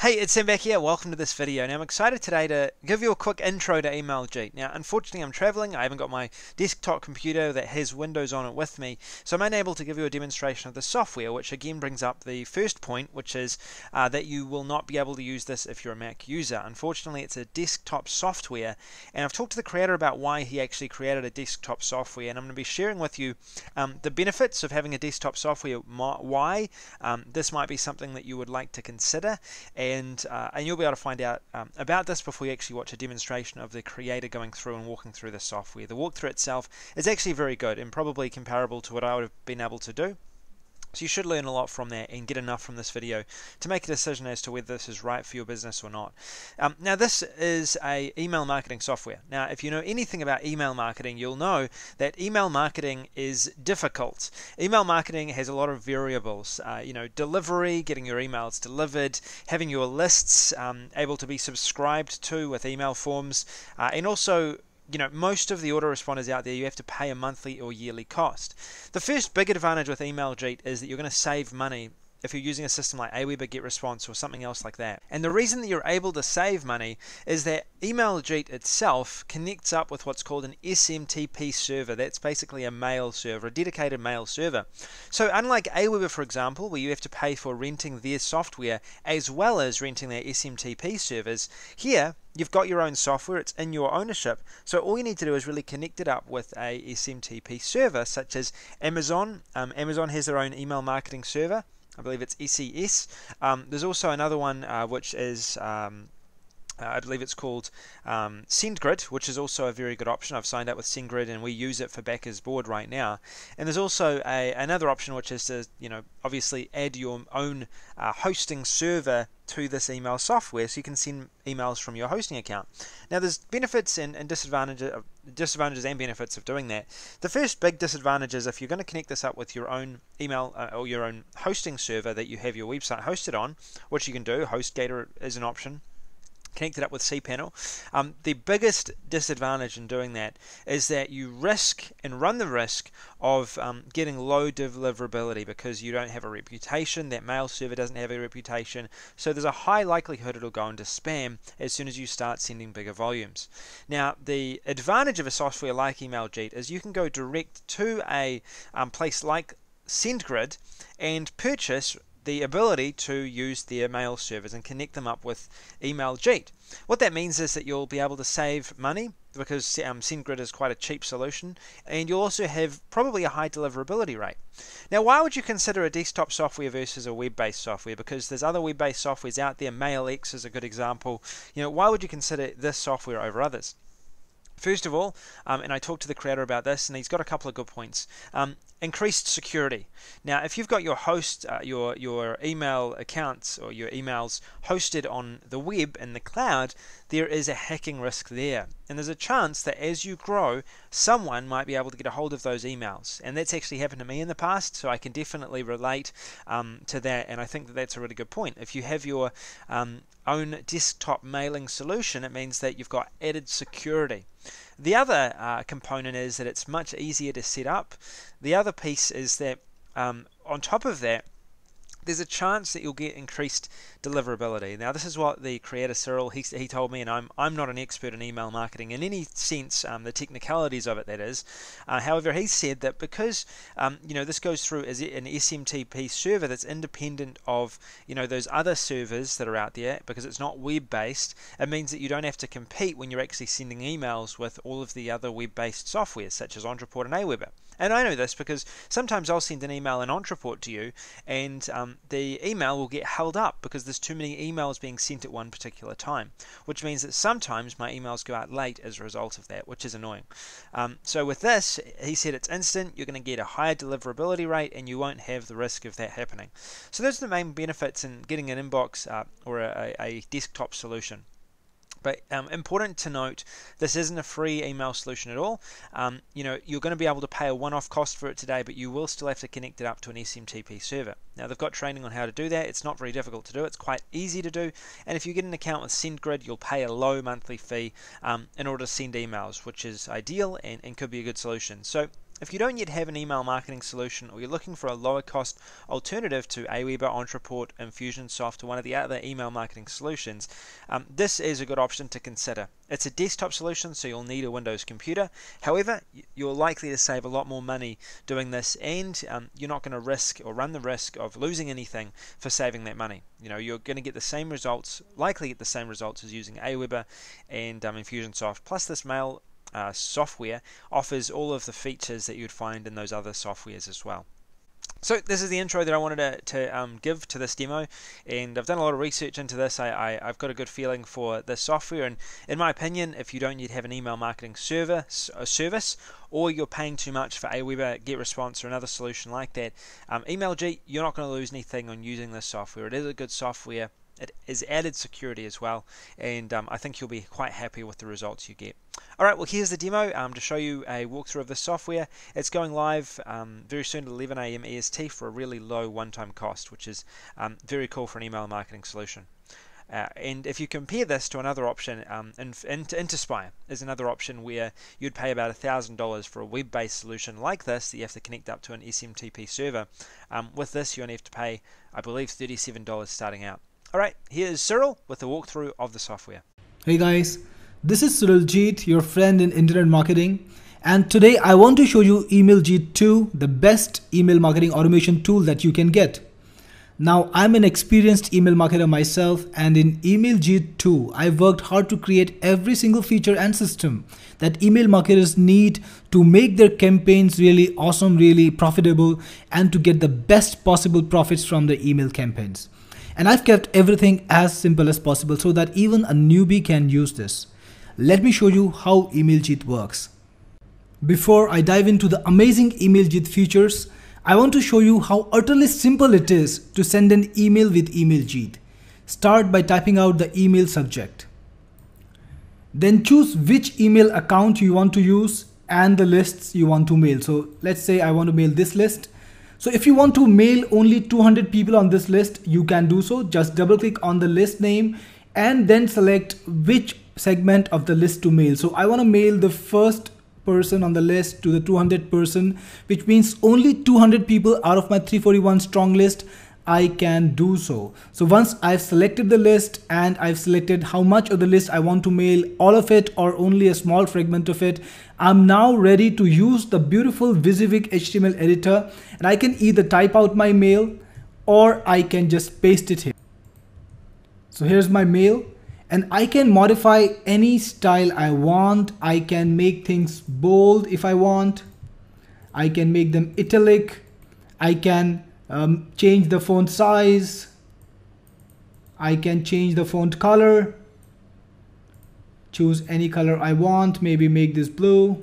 Hey, it's Sam back here. Welcome to this video. Now I'm excited today to give you a quick intro to email Jeet. Now unfortunately I'm traveling. I haven't got my desktop computer that has Windows on it with me, so I'm unable to give you a demonstration of the software, which again brings up the first point, which is that you will not be able to use this if you're a Mac user. Unfortunately, it's a desktop software, and I've talked to the creator about why he actually created a desktop software, and I'm going to be sharing with you the benefits of having a desktop software, why this might be something that you would like to consider, and you'll be able to find out about this before you actually watch a demonstration of the creator going through and walking through the software. The walkthrough itself is actually very good and probably comparable to what I would have been able to do. So you should learn a lot from that and get enough from this video to make a decision as to whether this is right for your business or not. Now this is a email marketing software. Now if you know anything about email marketing, you'll know that email marketing is difficult. Email marketing has a lot of variables. Delivery, getting your emails delivered, having your lists able to be subscribed to with email forms, and also most of the autoresponders out there, you have to pay a monthly or yearly cost. The first big advantage with Email Jeet is that you're going to save money if you're using a system like Aweber, GetResponse, or something else like that. And the reason that you're able to save money is that Email Jeet itself connects up with what's called an SMTP server. That's basically a mail server, a dedicated mail server. So unlike Aweber, for example, where you have to pay for renting their software as well as renting their SMTP servers, here you've got your own software, it's in your ownership, so all you need to do is really connect it up with a SMTP server such as Amazon. Amazon has their own email marketing server. I believe it's SES. There's also another one which is I believe it's called SendGrid, which is also a very good option. I've signed up with SendGrid and we use it for Backers Board right now. And there's also another option, which is to obviously add your own hosting server to this email software so you can send emails from your hosting account. Now there's benefits and disadvantages and benefits of doing that. The first big disadvantage is if you're going to connect this up with your own email or your own hosting server that you have your website hosted on, which you can do. HostGator is an option. Connect it up with cPanel. The biggest disadvantage in doing that is that you run the risk of getting low deliverability because you don't have a reputation. That mail server doesn't have a reputation, so there's a high likelihood it'll go into spam as soon as you start sending bigger volumes. Now the advantage of a software like Email Jeet is you can go direct to a place like SendGrid and purchase the ability to use their mail servers and connect them up with Email Jeet. What that means is that you'll be able to save money because SendGrid is quite a cheap solution, and you'll also have probably a high deliverability rate. Now why would you consider a desktop software versus a web-based software? Because there's other web-based softwares out there. MailX is a good example. Why would you consider this software over others? First of all, and I talked to the creator about this, and he's got a couple of good points. Increased security. Now, if you've got your your email accounts or your emails hosted on the web in the cloud, there is a hacking risk there, and there's a chance that as you grow, someone might be able to get a hold of those emails, and that's actually happened to me in the past, so I can definitely relate to that, and I think that that's a really good point. If you have your own desktop mailing solution, it means that you've got added security. The other component is that it's much easier to set up. The other piece is that on top of that, there's a chance that you'll get increased deliverability. Now this is what the creator Cyril, he told me, and I'm not an expert in email marketing in any sense, the technicalities of it, that is. However, he said that because this goes through as an SMTP server that's independent of those other servers that are out there, because it's not web based, it means that you don't have to compete when you're actually sending emails with all of the other web based softwares such as Ontraport and Aweber. And I know this because sometimes I'll send an email in Ontraport to you, and the email will get held up because there's too many emails being sent at one particular time, which means that sometimes my emails go out late as a result of that, which is annoying. So with this, he said it's instant, you're going to get a higher deliverability rate, and you won't have the risk of that happening. So those are the main benefits in getting an inbox or a desktop solution. But important to note, this isn't a free email solution at all. You're going to be able to pay a one-off cost for it today, but you will still have to connect it up to an SMTP server. Now they've got training on how to do that. It's not very difficult to do. It's quite easy to do. And if you get an account with SendGrid, you'll pay a low monthly fee in order to send emails, which is ideal and could be a good solution. So If you don't yet have an email marketing solution, or you're looking for a lower cost alternative to Aweber, Ontraport, Infusionsoft, or one of the other email marketing solutions, this is a good option to consider. It's a desktop solution, so you'll need a Windows computer. However, you're likely to save a lot more money doing this, and you're not going to risk or run the risk of losing anything for saving that money. You're going to get the same results, likely get the same results as using Aweber and Infusionsoft. Plus, this mail software offers all of the features that you'd find in those other softwares as well. So this is the intro that I wanted to give to this demo, and I've done a lot of research into this. I've got a good feeling for this software, and in my opinion, if you don't yet have an email marketing service, or you're paying too much for Aweber, GetResponse, or another solution like that, Email Jeet, you're not going to lose anything on using this software. It is a good software. It is added security as well, and I think you'll be quite happy with the results you get. Alright, well, here's the demo to show you a walkthrough of the software. It's going live very soon at 11 AM EST for a really low one-time cost, which is very cool for an email marketing solution. And if you compare this to another option, Interspire is another option where you'd pay about $1,000 for a web-based solution like this that you have to connect up to an SMTP server. With this, you only have to pay, I believe, $37 starting out. Alright, here's Cyril with a walkthrough of the software. Hey guys, this is Cyril Jeet, your friend in internet marketing, and today I want to show you Email Jeet 2, the best email marketing automation tool that you can get. Now, I'm an experienced email marketer myself, and in Email Jeet 2, I've worked hard to create every single feature and system that email marketers need to make their campaigns really awesome, really profitable, and to get the best possible profits from the email campaigns. And I've kept everything as simple as possible so that even a newbie can use this. Let me show you how Email Jeet works. Before I dive into the amazing Email Jeet features, I want to show you how utterly simple it is to send an email with Email Jeet. Start by typing out the email subject. Then choose which email account you want to use and the lists you want to mail. So let's say I want to mail this list. So if you want to mail only 200 people on this list, you can do so. Just double click on the list name and then select which segment of the list to mail. So I want to mail the first person on the list to the 200 person, which means only 200 people out of my 341 strong list. I can do so. So once I've selected the list and I've selected how much of the list I want to mail, all of it or only a small fragment of it, I'm now ready to use the beautiful WYSIWYG HTML editor, and I can either type out my mail or I can just paste it here. So here's my mail, and I can modify any style I want. I can make things bold if I want. I can make them italic. I can change the font size. I can change the font color. Choose any color I want, maybe make this blue,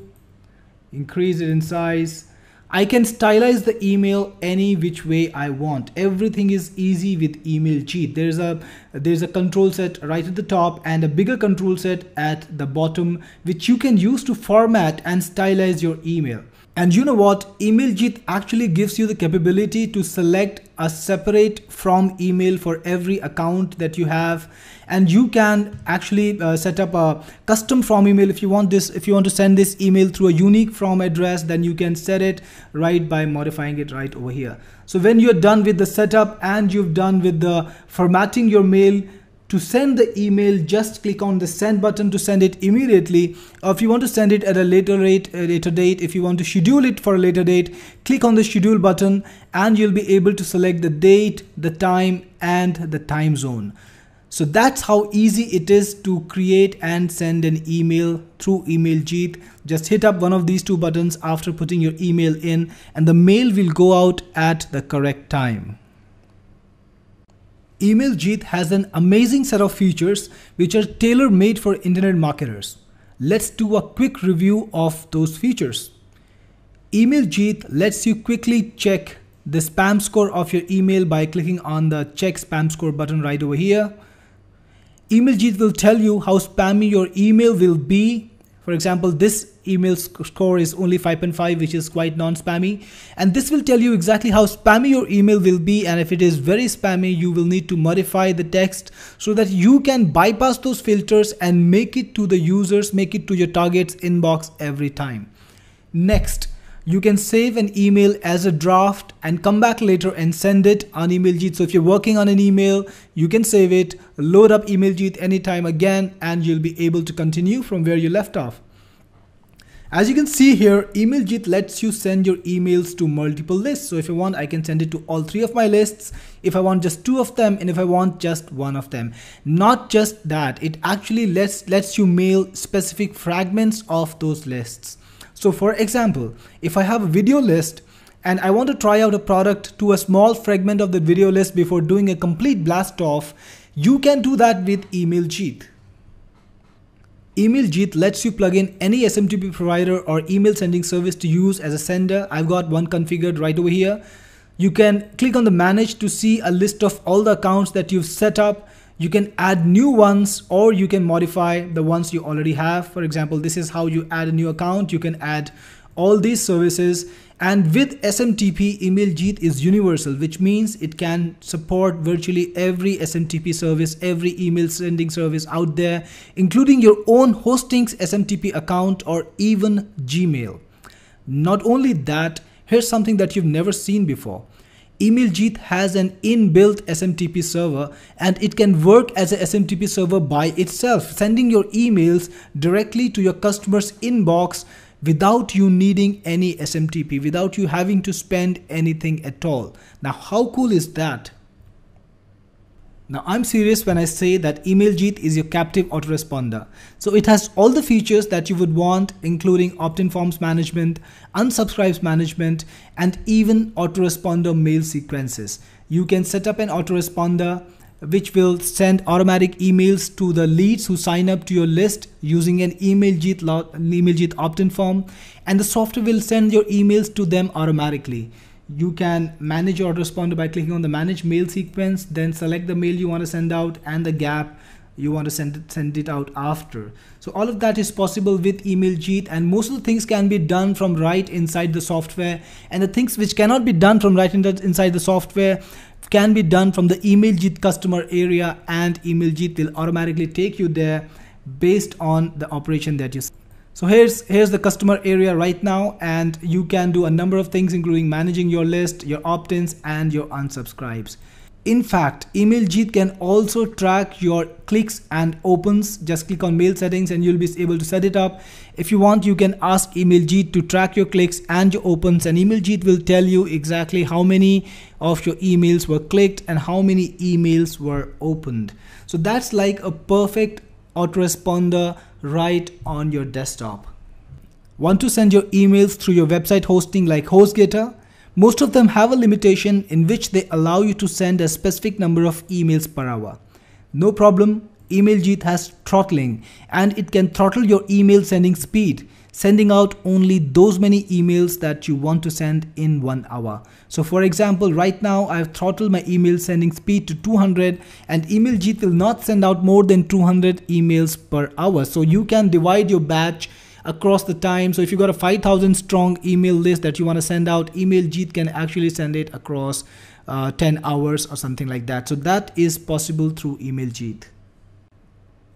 increase it in size. I can stylize the email any which way I want. Everything is easy with Email Jeet. There's a control set right at the top and a bigger control set at the bottom, which you can use to format and stylize your email. And you know what? Email Jeet actually gives you the capability to select a separate from email for every account that you have, and you can actually set up a custom from email if you want this. If you want to send this email through a unique from address, then you can set it right by modifying it right over here. So when you're done with the setup and you've done with the formatting your mail, to send the email, just click on the send button to send it immediately. Or if you want to send it at a later date, if you want to schedule it for a later date, click on the schedule button and you'll be able to select the date, the time, and the time zone. So that's how easy it is to create and send an email through Email Jeet. Just hit up one of these two buttons after putting your email in, and the mail will go out at the correct time. Email Jeet has an amazing set of features which are tailor-made for internet marketers. Let's do a quick review of those features. Email Jeet lets you quickly check the spam score of your email by clicking on the check spam score button right over here. Email Jeet will tell you how spammy your email will be. For example, this email score is only 5.5, which is quite non-spammy. And this will tell you exactly how spammy your email will be. And if it is very spammy, you will need to modify the text so that you can bypass those filters and make it to the users, make it to your target's inbox every time. Next, You can save an email as a draft and come back later and send it on EmailJeet. So if you're working on an email, you can save it, load up EmailJeet anytime again, and you'll be able to continue from where you left off. As you can see here, EmailJeet lets you send your emails to multiple lists. So if I want, I can send it to all 3 of my lists. If I want just 2 of them, and if I want just 1 of them. Not just that, it actually lets you mail specific fragments of those lists. So for example, if I have a video list and I want to try out a product to a small fragment of the video list before doing a complete blast off, you can do that with EmailJeet. EmailJeet lets you plug in any SMTP provider or email sending service to use as a sender. I've got one configured right over here. You can click on the manage to see a list of all the accounts that you've set up. You can add new ones, or you can modify the ones you already have. For example, this is how you add a new account. You can add all these services. And with SMTP, EmailJeet is universal, which means it can support virtually every SMTP service, every email sending service out there, including your own hosting's SMTP account or even Gmail. Not only that, here's something that you've never seen before. EmailJeet has an inbuilt SMTP server, and it can work as a SMTP server by itself, sending your emails directly to your customer's inbox without you needing any SMTP, without you having to spend anything at all. Now, how cool is that? Now, I'm serious when I say that EmailJeet is your captive autoresponder. So it has all the features that you would want, including opt-in forms management, unsubscribes management, and even autoresponder mail sequences. You can set up an autoresponder which will send automatic emails to the leads who sign up to your list using an EmailJeet opt-in form, and the software will send your emails to them automatically. You can manage your autoresponder by clicking on the manage mail sequence, then select the mail you want to send out and the gap you want to send it out after. So all of that is possible with EmailJeet, and most of the things can be done from right inside the software, and the things which cannot be done from right inside the software can be done from the EmailJeet customer area, and EmailJeet will automatically take you there based on the operation that you see. So here's the customer area right now, and you can do a number of things, including managing your list, your opt-ins, and your unsubscribes. In fact, EmailJeet can also track your clicks and opens. Just click on mail settings and you'll be able to set it up. If you want, you can ask EmailJeet to track your clicks and your opens, and EmailJeet will tell you exactly how many of your emails were clicked and how many emails were opened. So that's like a perfect autoresponder right on your desktop. Want to send your emails through your website hosting like HostGator? Most of them have a limitation in which they allow you to send a specific number of emails per hour. No problem, EmailJeet has throttling, and it can throttle your email sending speed, sending out only those many emails that you want to send in 1 hour. So for example, right now I've throttled my email sending speed to 200, and EmailJeet will not send out more than 200 emails per hour. So you can divide your batch across the time. So if you got a 5,000 strong email list that you want to send out, EmailJeet can actually send it across 10 hours or something like that. So that is possible through EmailJeet.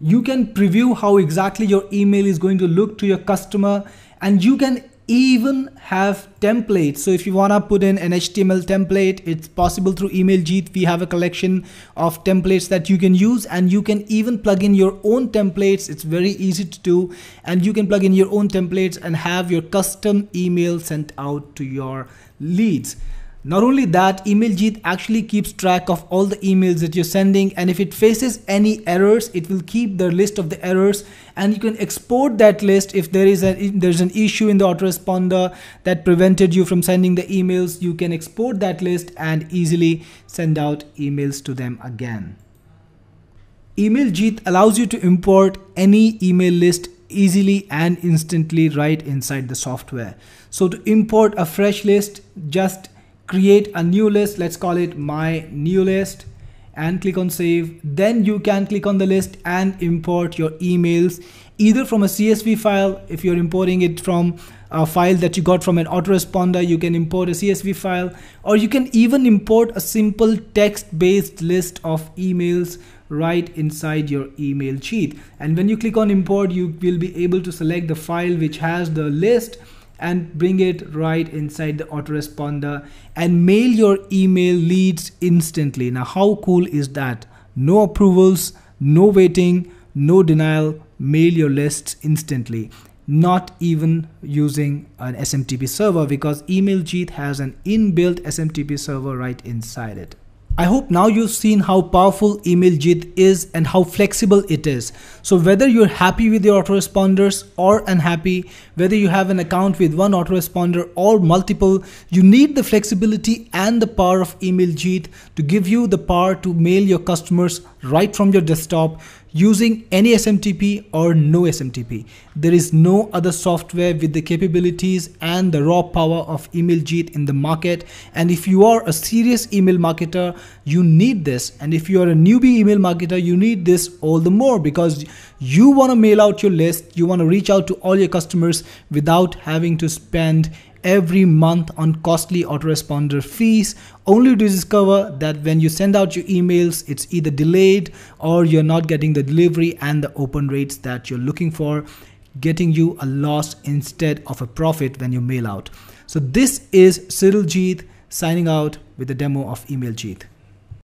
You can preview how exactly your email is going to look to your customer, and you can even have templates. So if you want to put in an HTML template, it's possible through EmailJeet. We have a collection of templates that you can use, and you can even plug in your own templates. It's very easy to do, and you can plug in your own templates and have your custom email sent out to your leads. Not only that, EmailJeet actually keeps track of all the emails that you're sending, and if it faces any errors, it will keep the list of the errors, and you can export that list. If there's an issue in the autoresponder that prevented you from sending the emails, you can export that list and easily send out emails to them again. EmailJeet allows you to import any email list easily and instantly right inside the software. So to import a fresh list, just create a new list. Let's call it my new list, and click on save. Then you can click on the list and import your emails either from a CSV file. If you're importing it from a file that you got from an autoresponder, you can import a CSV file, or you can even import a simple text-based list of emails right inside your EmailJeet. And when you click on import, you will be able to select the file which has the list, and bring it right inside the autoresponder and mail your email leads instantly. Now, how cool is that? No approvals, no waiting, no denial, mail your lists instantly. Not even using an SMTP server, because Email Jeet has an inbuilt SMTP server right inside it. I hope now you've seen how powerful Email Jeet is and how flexible it is. So whether you're happy with your autoresponders or unhappy, whether you have an account with one autoresponder or multiple, you need the flexibility and the power of Email Jeet to give you the power to mail your customers right from your desktop using any SMTP or no SMTP. There is no other software with the capabilities and the raw power of Email Jeet in the market. And if you are a serious email marketer, you need this. And if you are a newbie email marketer, you need this all the more, because you want to mail out your list, you want to reach out to all your customers without having to spend every month on costly autoresponder fees, only to discover that when you send out your emails, it's either delayed or you're not getting the delivery and the open rates that you're looking for, getting you a loss instead of a profit when you mail out. So this is Cyril Jeet signing out with a demo of Email Jeet.